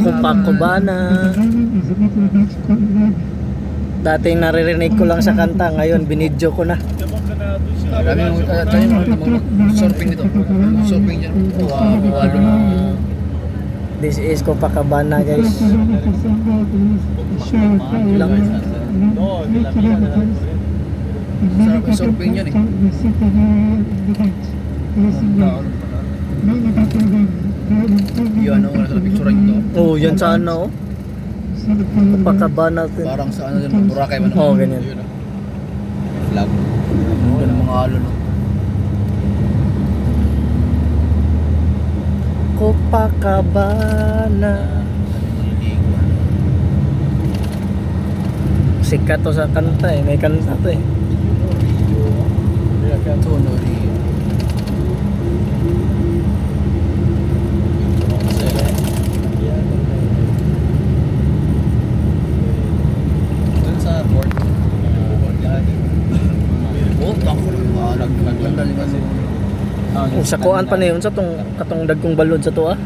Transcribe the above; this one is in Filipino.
Copacabana. Dating naririnig ko lang sa kanta, ngayon binidyo ko na. Dami yung surfing dito. Surfing dyan. Walo na. This is Copacabana, guys. Sarap yung surfing yan eh. Yun, ano, nasa picture nyo to. Oh, yan sa ano, oh. Copacabana. Parang sa ano dyan, Boracay man. Oo, ganyan. Yun, ah. Flag. Ganda ng mga alon, no? Copacabana. Sikat to sa kanta eh. May kanta to eh. Tonori. Doon sa port. Oh, tako lang. Naglandal yung kasi. Sa kuan pa na yun, sa katong dagkong balod sa to ah.